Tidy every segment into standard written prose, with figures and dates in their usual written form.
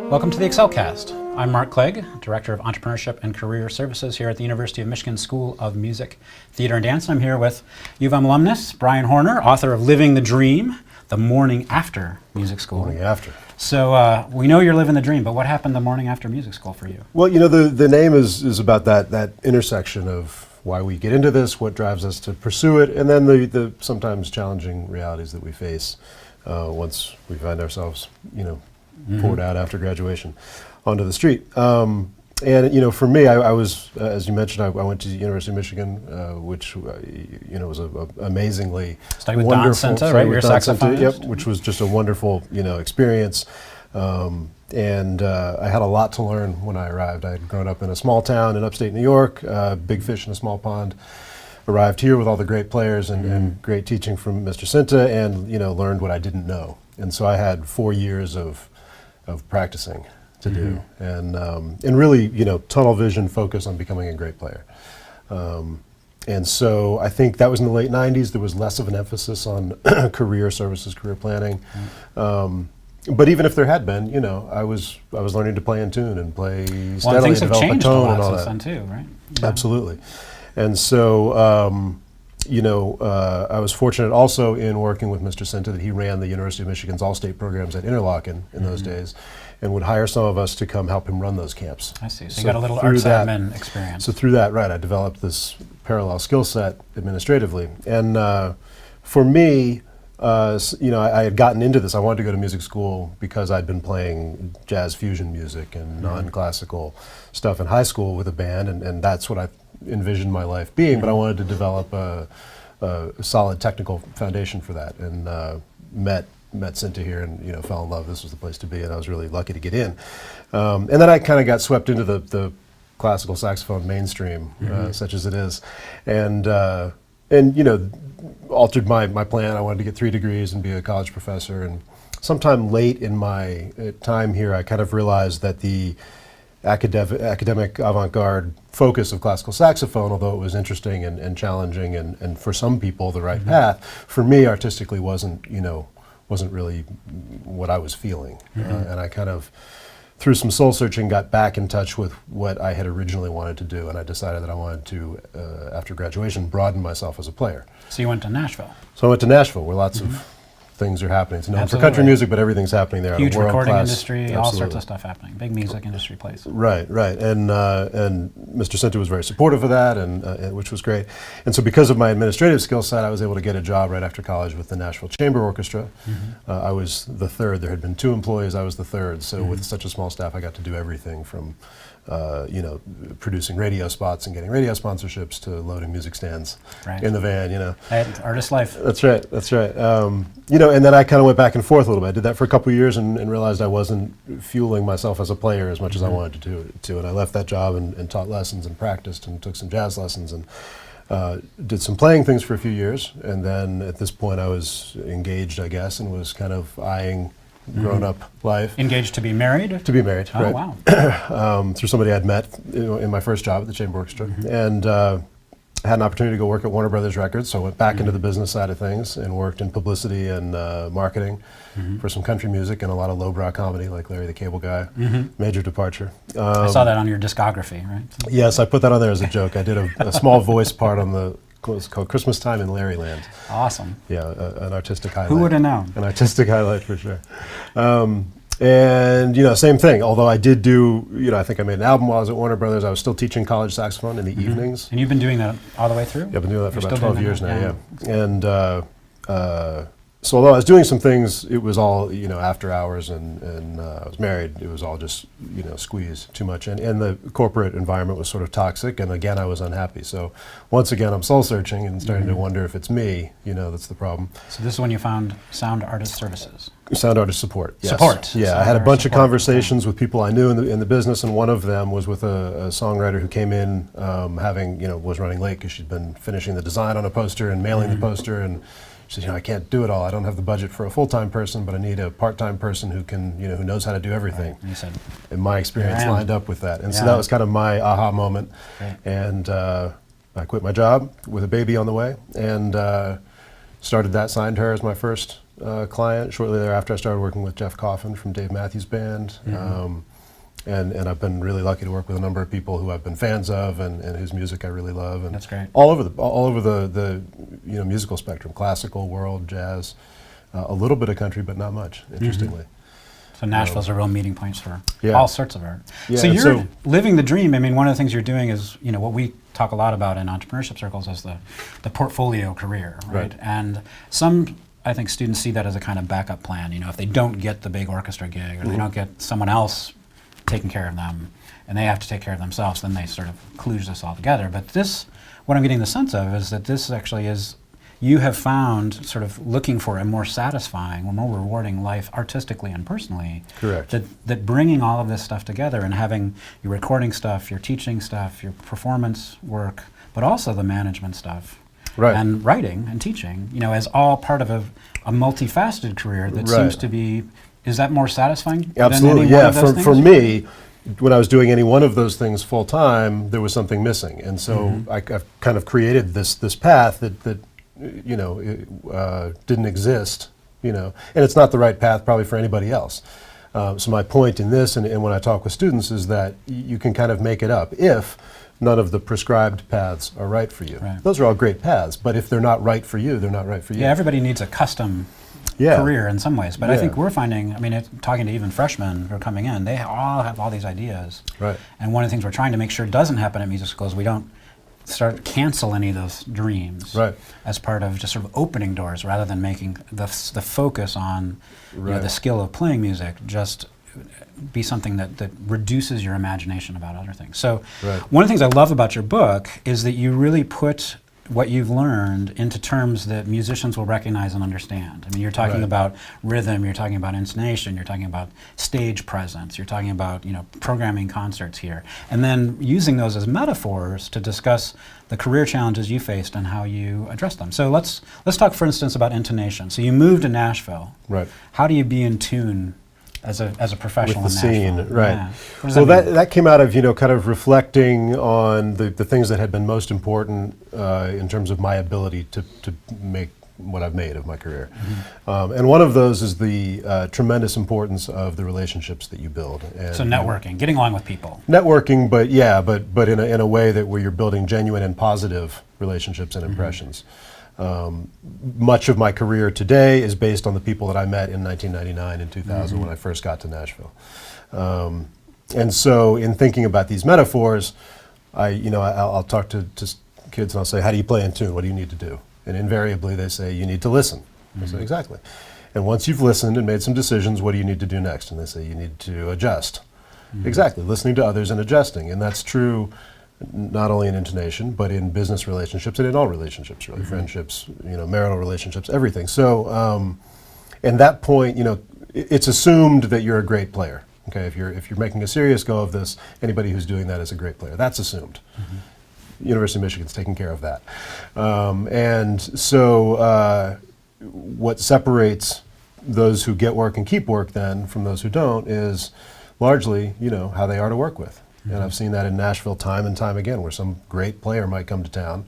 Welcome to the EXCELcast. I'm Mark Clegg, Director of Entrepreneurship and Career Services here at the University of Michigan School of Music, Theater, and Dance. I'm here with U of M alumnus Brian Horner, author of Living the Dream, The Morning After Music School. Morning after. So we know you're living the dream, but what happened the morning after music school for you? Well, you know, the name is about that intersection of why we get into this, what drives us to pursue it, and then the sometimes challenging realities that we face once we find ourselves, poured out after graduation onto the street. And for me, I was, as you mentioned, I went to the University of Michigan, which was an amazingly Studied with wonderful. Don Cinta, right? You're a saxophonist. Yep, which was just a wonderful experience. And I had a lot to learn when I arrived. I had grown up in a small town in upstate New York, big fish in a small pond. Arrived here with all the great players and great teaching from Mr. Cinta, and learned what I didn't know. And so I had 4 years of practicing to do, and really tunnel vision, focus on becoming a great player. And so I think that was in the late 90s. There was less of an emphasis on career services, career planning. But even if there had been, I was learning to play in tune and play steadily, things have develop a changed a tone lot and all since that. then too, right? Yeah. Absolutely. And so, I was fortunate also in working with Mr. Cinta that he ran the University of Michigan's all-state programs at Interlochen in those days, and would hire some of us to come help him run those camps. I see. So you got a little arts admin experience. So through that, right, I developed this parallel skill set administratively. And for me, I had gotten into this. I wanted to go to music school because I'd been playing jazz fusion music and non-classical stuff in high school with a band, and that's what I envisioned my life being. But I wanted to develop a solid technical foundation for that, and met Cinta here and fell in love. This was the place to be, and I was really lucky to get in. And then I kind of got swept into the classical saxophone mainstream, such as it is, and altered my plan. I wanted to get 3 degrees and be a college professor. And sometime late in my time here, I kind of realized that the academic avant-garde focus of classical saxophone, although it was interesting and challenging and for some people the right path, for me artistically wasn't really what I was feeling. And I kind of, through some soul searching, got back in touch with what I had originally wanted to do, and I decided that I wanted to, after graduation, broaden myself as a player. So you went to Nashville. So I went to Nashville, where lots of things are happening. It's known for country music, but everything's happening there. Huge on a world recording class, industry, all sorts of stuff happening. Big music industry place. Right. And Mr. Cinta was very supportive of that, and which was great. And so because of my administrative skill set, I was able to get a job right after college with the Nashville Chamber Orchestra. I was the third. There had been 2 employees. I was the third. So with such a small staff, I got to do everything from producing radio spots and getting radio sponsorships to loading music stands in the van, Artist life. That's right. And then I kind of went back and forth a little bit. I did that for a couple of years and realized I wasn't fueling myself as a player as much as I wanted to. And I left that job and taught lessons and practiced and took some jazz lessons and did some playing things for a few years. And then at this point I was engaged, I guess, and was kind of eyeing grown-up life. Engaged to be married? To be married, oh, right. Wow. Through somebody I'd met in my first job at the Chamber Orchestra. And had an opportunity to go work at Warner Brothers Records, so I went back into the business side of things and worked in publicity and marketing for some country music and a lot of lowbrow comedy, like Larry the Cable Guy. Major departure. I saw that on your discography, right? Yes, I put that on there as a joke. I did a small voice part on it's called Christmas Time in Larryland. Awesome. Yeah, an artistic highlight. Who would have known? An artistic highlight for sure. And same thing. Although I did do, I think I made an album while I was at Warner Brothers. I was still teaching college saxophone in the evenings. And you've been doing that all the way through? Yeah, I've been doing that for about 12 years now. Yeah. And so although I was doing some things, it was all after hours, and I was married. It was all just squeezed too much, and the corporate environment was sort of toxic. And again, I was unhappy. So once again, I'm soul searching and starting to wonder if it's me. That's the problem. So this is when you found Sound Artist Services. Sound artist support. Yes. Support. Yeah, Sound I had a bunch of support. conversations with people I knew in the business, and one of them was with a songwriter who came in was running late because she'd been finishing the design on a poster and mailing the poster, and she said, I can't do it all. I don't have the budget for a full-time person, but I need a part-time person who can, who knows how to do everything. Right. And you said, and my experience lined up with that, and so that was kind of my aha moment. Right. And I quit my job with a baby on the way, and started that. Signed her as my first client. Shortly thereafter, I started working with Jeff Coffin from Dave Matthews Band. And I've been really lucky to work with a number of people who I've been fans of and whose music I really love. And That's great. All over the musical spectrum, classical, world, jazz, a little bit of country, but not much, interestingly. So Nashville's a real meeting point for Yeah. all sorts of art. Yeah, so and you're so- living the dream. I mean, one of the things you're doing is, what we talk a lot about in entrepreneurship circles is the portfolio career, right? And some, I think, students see that as a kind of backup plan. If they don't get the big orchestra gig or they don't get someone else taking care of them and they have to take care of themselves, then they sort of kludge this all together. But this, what I'm getting the sense of is that this actually is, you have found sort of looking for a more satisfying or more rewarding life artistically and personally. Correct. That bringing all of this stuff together and having your recording stuff, your teaching stuff, your performance work, but also the management stuff. Right. And writing and teaching, as all part of a multifaceted career that Right. seems to be, is that more satisfying Absolutely, than any one yeah. of those For things? me, when I was doing any one of those things full time, there was something missing, and so I've kind of created this path that didn't exist, and it's not the right path probably for anybody else. So my point in this, and when I talk with students, is that you can kind of make it up if none of the prescribed paths are right for you. Right. Those are all great paths, but if they're not right for you, they're not right for you. Yeah, everybody needs a custom career in some ways, but I think we're finding, talking to even freshmen who are coming in, they all have all these ideas. Right. And one of the things we're trying to make sure doesn't happen at music schools, we don't cancel any of those dreams as part of just sort of opening doors rather than making the focus on the skill of playing music just be something that reduces your imagination about other things. So one of the things I love about your book is that you really put what you've learned into terms that musicians will recognize and understand. I mean, you're talking about rhythm, you're talking about intonation, you're talking about stage presence, you're talking about programming concerts here, and then using those as metaphors to discuss the career challenges you faced and how you address them. So let's talk, for instance, about intonation. So you moved to Nashville. Right. How do you be in tune as a professional with the in Nashville? scene, right? Yeah. What does Well, that mean? that came out of kind of reflecting on the things that had been most important in terms of my ability to make what I've made of my career, and one of those is the tremendous importance of the relationships that you build. And, So networking, getting along with people. networking, but in a way where you're building genuine and positive relationships and impressions. Much of my career today is based on the people that I met in 1999 and 2000 when I first got to Nashville. And so in thinking about these metaphors, I'll talk to kids and I'll say, how do you play in tune? What do you need to do? And invariably they say, you need to listen. I say, exactly. And once you've listened and made some decisions, what do you need to do next? And they say, you need to adjust. Exactly, listening to others and adjusting. And that's true not only in intonation, but in business relationships and in all relationships, really, friendships, marital relationships, everything. So, and that point, it's assumed that you're a great player. Okay, if you're making a serious go of this, anybody who's doing that is a great player. That's assumed. University of Michigan's taking care of that. And so, what separates those who get work and keep work then from those who don't is largely, how they are to work with. And I've seen that in Nashville time and time again, where some great player might come to town,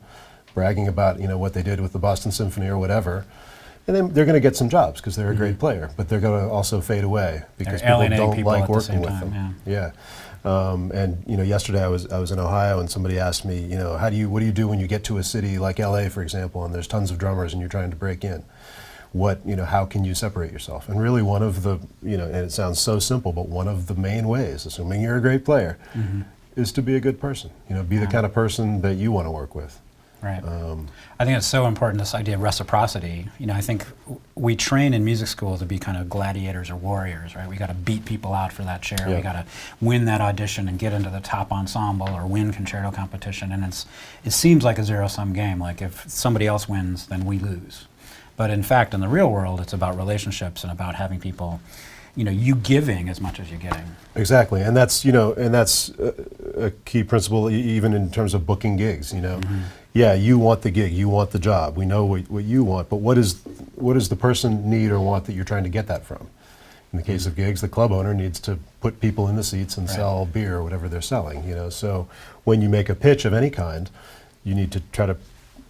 bragging about what they did with the Boston Symphony or whatever, and then they're going to get some jobs because they're a great player, but they're going to also fade away because people don't like working with them. Yeah. And yesterday I was in Ohio and somebody asked me, what do you do when you get to a city like LA, for example, and there's tons of drummers and you're trying to break in? How can you separate yourself? And really one of the, and it sounds so simple, but one of the main ways, assuming you're a great player, is to be a good person. Be the kind of person that you want to work with. Right. I think it's so important, this idea of reciprocity. I think we train in music school to be kind of gladiators or warriors, right? We got to beat people out for that chair. Yeah. We got to win that audition and get into the top ensemble or win concerto competition. And it seems like a zero-sum game. Like if somebody else wins, then we lose. But in fact, in the real world, it's about relationships and about having people, you giving as much as you're getting. Exactly, and that's a key principle even in terms of booking gigs. Yeah, you want the gig, you want the job. We know what you want, but what does the person need or want that you're trying to get that from? In the case of gigs, the club owner needs to put people in the seats and sell beer or whatever they're selling. So when you make a pitch of any kind, you need to try to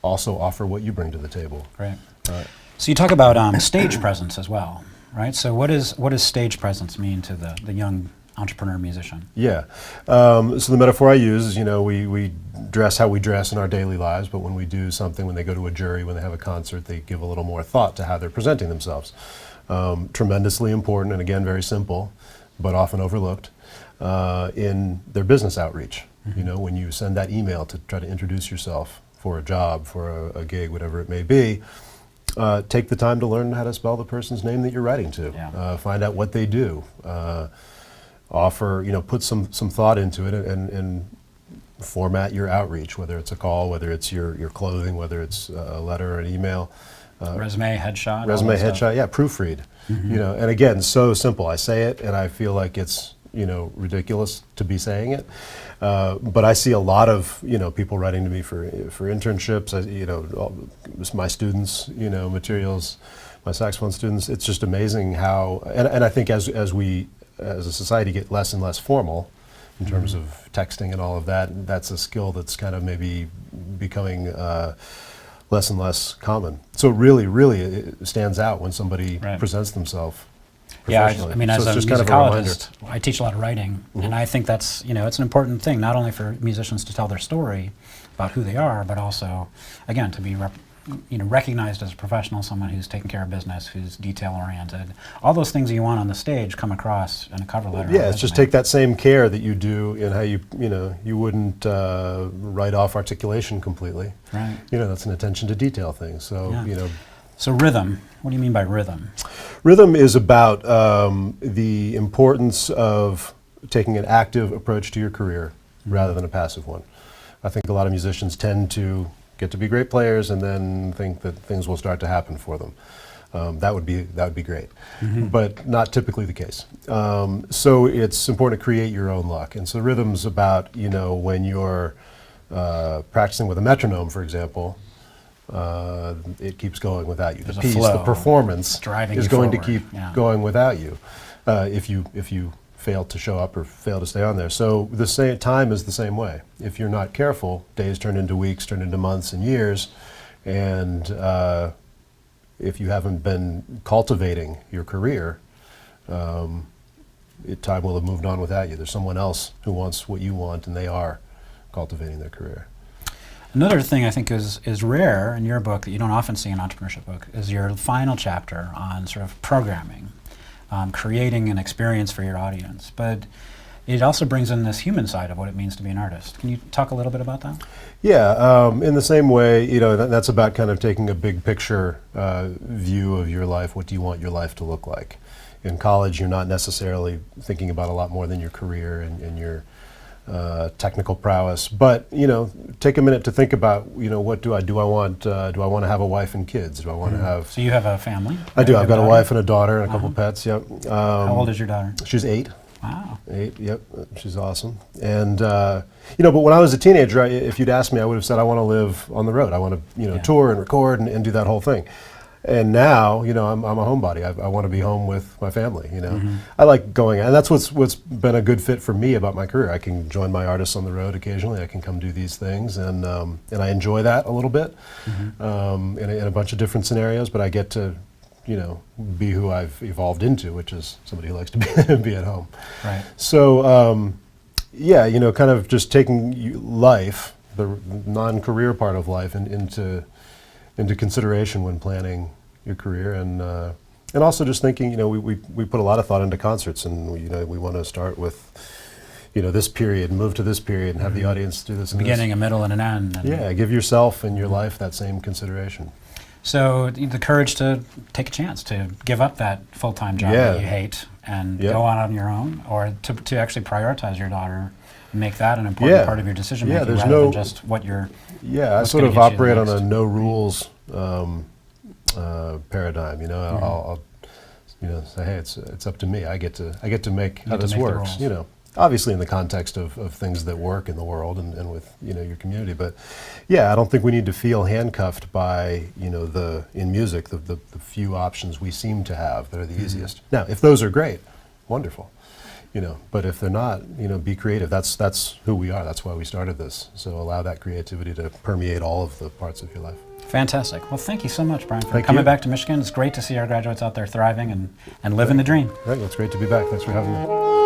also offer what you bring to the table. Right. So you talk about stage presence as well, right? So what does stage presence mean to the young entrepreneur musician? Yeah. So the metaphor I use is, we dress how we dress in our daily lives, but when we do something, when they go to a jury, when they have a concert, they give a little more thought to how they're presenting themselves. Tremendously important, and again, very simple, but often overlooked in their business outreach. When you send that email to try to introduce yourself for a job, for a gig, whatever it may be, take the time to learn how to spell the person's name that you're writing to. Yeah. Find out what they do. Offer, put some thought into it, and format your outreach, whether it's a call, whether it's your clothing, whether it's a letter or an email. Resume, headshot. Resume, headshot, yeah, proofread. And again, so simple. I say it, and I feel like it's ridiculous to be saying it, but I see a lot of people writing to me for internships. My students, materials, my saxophone students. It's just amazing how, and I think as we as a society get less and less formal in terms of texting and all of that, that's a skill that's kind of maybe becoming less and less common. So really, it stands out when somebody presents themselves professionally. Yeah, I mean, so as a just kind of a reminder. musicologist, I teach a lot of writing, and I think that's, it's an important thing, not only for musicians to tell their story about who they are, but also, again, to be recognized as a professional, someone who's taking care of business, who's detail-oriented. All those things you want on the stage come across in a cover letter. Yeah, it's just take that same care that you do in how you wouldn't write off articulation completely. Right. That's an attention to detail thing. So, Yeah. So rhythm, what do you mean by rhythm? Rhythm is about the importance of taking an active approach to your career rather than a passive one. I think a lot of musicians tend to get to be great players and then think that things will start to happen for them. That would be great, but not typically the case. So it's important to create your own luck. And so rhythm's about when you're practicing with a metronome, for example. It keeps going without you. There's The a piece, flow the performance driving is you going to forward. keep going without you. If you fail to show up or fail to stay on there. So the same time is the same way. If you're not careful, days turn into weeks, turn into months and years, and if you haven't been cultivating your career, time will have moved on without you. There's someone else who wants what you want, and they are cultivating their career. Another thing I think is rare in your book that you don't often see in an entrepreneurship book is your final chapter on sort of programming. Creating an experience for your audience, but it also brings in this human side of what it means to be an artist. Can you talk a little bit about that? Yeah, in the same way, that's about kind of taking a big picture view of your life. What do you want your life to look like? In college, you're not necessarily thinking about a lot more than your career and your technical prowess, but take a minute to think about what do I want to have a wife and kids? Do I want to have? So you have a family? I do. I've got a daughter? wife and a daughter and a couple pets. Yep. How old is your daughter? She's 8. Wow. 8. Yep. She's awesome. And but when I was a teenager, if you'd asked me, I would have said I want to live on the road. I want to tour and record and do that whole thing. And now, I'm a homebody. I want to be home with my family. I like going, and that's what's been a good fit for me about my career. I can join my artists on the road occasionally. I can come do these things, and I enjoy that a little bit in a bunch of different scenarios. But I get to, be who I've evolved into, which is somebody who likes to be at home. Right. So, kind of just taking life, the non-career part of life, into consideration when planning your career, and also just thinking, we put a lot of thought into concerts, and we want to start with this period and move to this period and have the audience do this and Beginning, a middle, and an end. Yeah, give yourself and your life that same consideration. So the courage to take a chance, to give up that full-time job that you hate and go on your own, or to actually prioritize your daughter, make that an important part of your decision making rather than just what you're. Yeah, I sort of operate on a no rules paradigm. I'll say, hey, it's up to me. I get to make how this works. Obviously in the context of things that work in the world and with your community. But yeah, I don't think we need to feel handcuffed by in music the few options we seem to have that are the easiest. Now, if those are great, wonderful. But if they're not, be creative. That's who we are. That's why we started this. So allow that creativity to permeate all of the parts of your life. Fantastic. Well, thank you so much, Brian, for Thank coming you. back to Michigan. It's great to see our graduates out there thriving and living the dream. Right, well, it's great to be back. Thanks for having me.